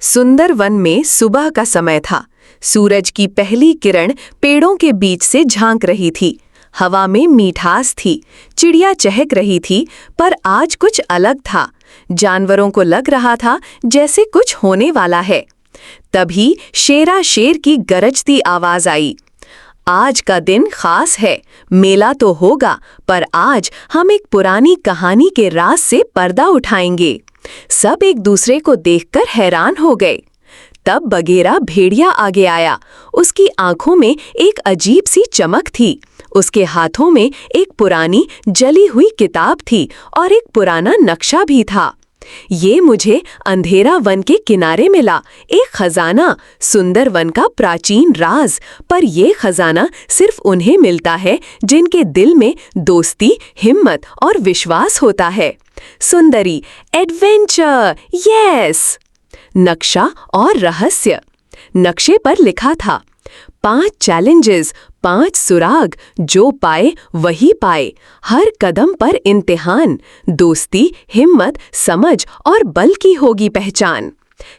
सुंदर वन में सुबह का समय था। सूरज की पहली किरण पेड़ों के बीच से झांक रही थी। हवा में मीठास थी, चिड़िया चहक रही थी, पर आज कुछ अलग था। जानवरों को लग रहा था जैसे कुछ होने वाला है। तभी शेरा शेर की गरजती आवाज आई। आज का दिन खास है, मेला तो होगा, पर आज हम एक पुरानी कहानी के राज से पर्दा उठाएंगे। सब एक दूसरे को देखकर हैरान हो गए। तब बगेरा भेड़िया आगे आया। उसकी आंखों में एक अजीब सी चमक थी। उसके हाथों में एक पुरानी जली हुई किताब थी और एक पुराना नक्शा भी था। ये मुझे अंधेरा वन के किनारे मिला, एक खजाना, सुंदर वन का प्राचीन राज। पर ये खजाना सिर्फ उन्हें मिलता है जिनके दिल में दोस्ती, हिम्मत और विश्वास होता है। सुंदरी, एडवेंचर, यस। नक्शा और रहस्य। नक्शे पर लिखा था 5 चैलेंजेस, 5 सुराग, जो पाए वही पाए। हर कदम पर इम्तिहान, दोस्ती, हिम्मत, समझ और बल की होगी पहचान।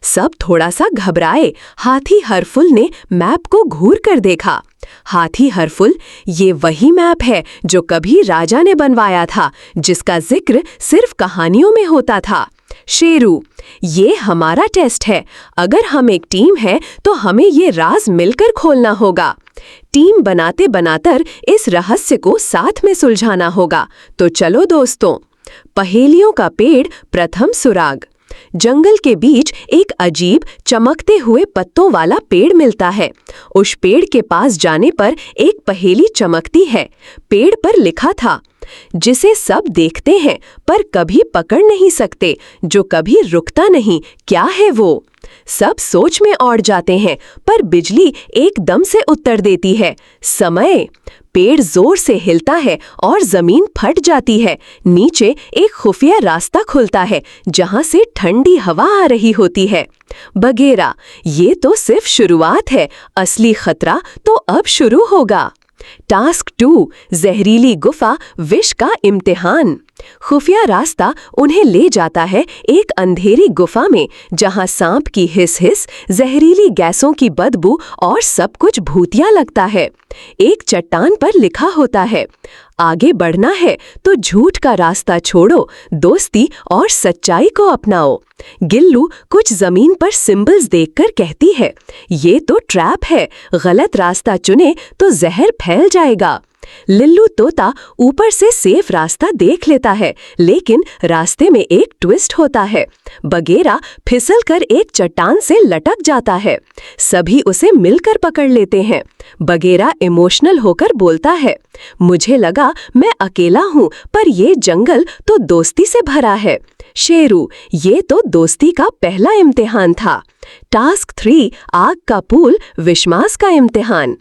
सब थोड़ा सा घबराए। हाथी हरफुल ने मैप को घूर कर देखा। हाथी हरफुल, ये वही मैप है जो कभी राजा ने बनवाया था, जिसका जिक्र सिर्फ कहानियों में होता था। शेरू, ये हमारा टेस्ट है। अगर हम एक टीम है तो हमें ये राज मिलकर खोलना होगा। टीम बनाते बनाकर इस रहस्य को साथ में सुलझाना होगा। तो चलो दोस्तों। पहेलियों का पेड़, प्रथम सुराग। जंगल के बीच एक अजीब चमकते हुए पत्तों वाला पेड़ मिलता है। उस पेड़ के पास जाने पर एक पहेली चमकती है। पेड़ पर लिखा था, जिसे सब देखते हैं पर कभी पकड़ नहीं सकते, जो कभी रुकता नहीं, क्या है वो? सब सोच में औड़ जाते हैं, पर बिजली एकदम से उत्तर देती है, समय। पेड़ जोर से हिलता है और जमीन फट जाती है। नीचे एक खुफिया रास्ता खुलता है, जहां से ठंडी हवा आ रही होती है। बगेरा, ये तो सिर्फ शुरुआत है, असली खतरा तो अब शुरू होगा। टास्क 2, जहरीली गुफा, विष का इम्तिहान। खुफिया रास्ता उन्हें ले जाता है एक अंधेरी गुफा में, जहां सांप की हिस हिस, जहरीली गैसों की बदबू और सब कुछ भूतिया लगता है। एक चट्टान पर लिखा होता है, आगे बढ़ना है तो झूठ का रास्ता छोड़ो, दोस्ती और सच्चाई को अपनाओ। गिल्लू कुछ जमीन पर सिंबल्स देखकर कहती है, ये तो ट्रैप है, गलत रास्ता चुने तो जहर फैल जाएगा। लिल्लू तोता ऊपर से सेफ रास्ता देख लेता है, लेकिन रास्ते में एक ट्विस्ट होता है। बगेरा फिसलकर एक चट्टान से लटक जाता है। सभी उसे मिलकर पकड़ लेते हैं। बगेरा इमोशनल होकर बोलता है, मुझे लगा मैं अकेला हूँ, पर ये जंगल तो दोस्ती से भरा है। शेरू, ये तो दोस्ती का पहला इम्तिहान था। टास्क 3, आग का पूल, विश्वास का इम्तिहान।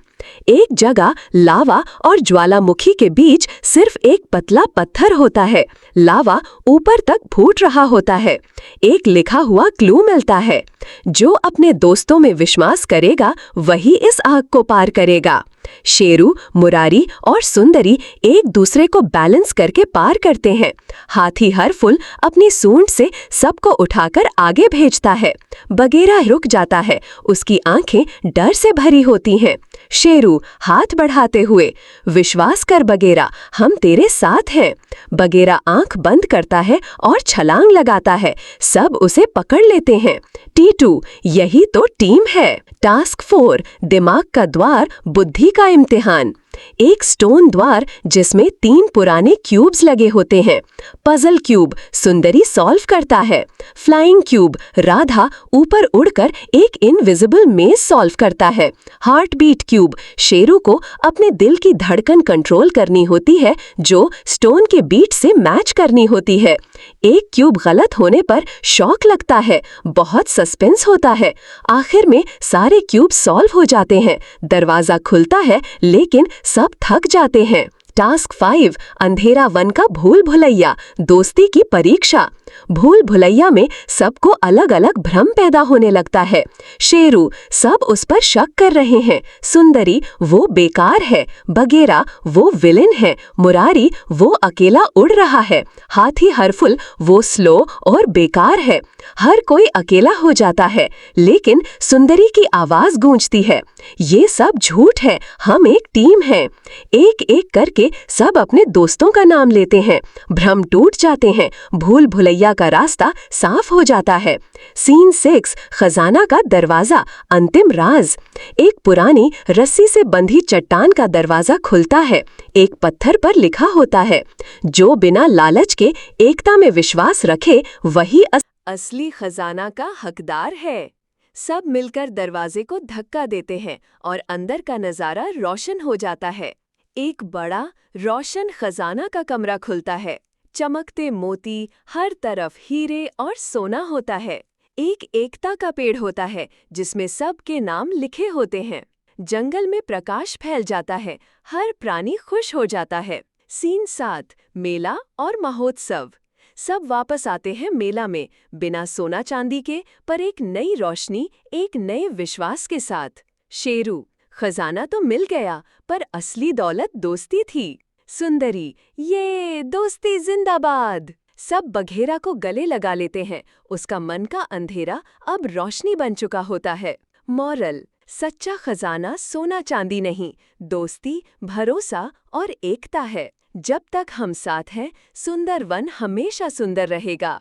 एक जगह लावा और ज्वालामुखी के बीच सिर्फ एक पतला पत्थर होता है। लावा ऊपर तक फूट रहा होता है। एक लिखा हुआ क्लू मिलता है, जो अपने दोस्तों में विश्वास करेगा वही इस आग को पार करेगा। शेरू, मुरारी और सुंदरी एक दूसरे को बैलेंस करके पार करते हैं। हाथी हरफुल अपनी सूंड से सबको उठाकर आगे भेजता है। बगेरा रुक जाता है, उसकी आंखें डर से भरी होती हैं। शेरू हाथ बढ़ाते हुए, विश्वास कर बगेरा, हम तेरे साथ हैं। बगेरा आंख बंद करता है और छलांग लगाता है। सब उसे पकड़ लेते हैं। टीटू, यही तो टीम है। टास्क 4, दिमाग का द्वार, बुद्धि का इम्तिहान। एक स्टोन द्वार जिसमें 3 पुराने क्यूब्स लगे होते हैं। पजल क्यूब सुंदरी सॉल्व करता है। फ्लाइंग क्यूब राधा ऊपर उड़कर एक इनविजिबल मेज सॉल्व करता है। हार्ट बीट क्यूब शेरू को अपने दिल की धड़कन कंट्रोल करनी होती है, जो स्टोन के बीट से मैच करनी होती है। एक क्यूब गलत होने पर शॉक लगता है, बहुत सस्पेंस होता है। आखिर में सारे क्यूब सॉल्व हो जाते हैं। दरवाजा खुलता है, लेकिन सब थक जाते हैं। टास्क 5, अंधेरा वन का भूल भुलैया, दोस्ती की परीक्षा। भूल भुलैया में सबको अलग अलग भ्रम पैदा होने लगता है। शेरू, सब उस पर शक कर रहे हैं। सुंदरी, वो बेकार है। बगेरा, वो विलेन है। मुरारी, वो अकेला उड़ रहा है। हाथी हरफुल, वो स्लो और बेकार है। हर कोई अकेला हो जाता है, लेकिन सुंदरी की आवाज गूंजती है, ये सब झूठ है, हम एक टीम हैं। एक एक करके सब अपने दोस्तों का नाम लेते हैं। भ्रम टूट जाते हैं। भूल भुलैया का रास्ता साफ हो जाता है। सीन 6, खजाना का दरवाजा, अंतिम राज। एक पुरानी रस्सी से बंधी चट्टान का दरवाजा खुलता है। एक पत्थर पर लिखा होता है, जो बिना लालच के एकता में विश्वास रखे वही असली खजाना का हकदार है। सब मिलकर दरवाजे को धक्का देते हैं और अंदर का नजारा रोशन हो जाता है। एक बड़ा रोशन खजाना का कमरा खुलता है। चमकते मोती, हर तरफ हीरे और सोना होता है। एक एकता का पेड़ होता है जिसमें सबके नाम लिखे होते हैं। जंगल में प्रकाश फैल जाता है, हर प्राणी खुश हो जाता है। सीन 7, मेला और महोत्सव। सब वापस आते हैं मेला में, बिना सोना चांदी के, पर एक नई रोशनी, एक नए विश्वास के साथ। शेरू, खजाना तो मिल गया, पर असली दौलत दोस्ती थी। सुंदरी, ये दोस्ती जिंदाबाद। सब बघेरा को गले लगा लेते हैं, उसका मन का अंधेरा अब रोशनी बन चुका होता है। मॉरल, सच्चा खजाना सोना चांदी नहीं, दोस्ती, भरोसा और एकता है। जब तक हम साथ हैं, सुंदर वन हमेशा सुंदर रहेगा।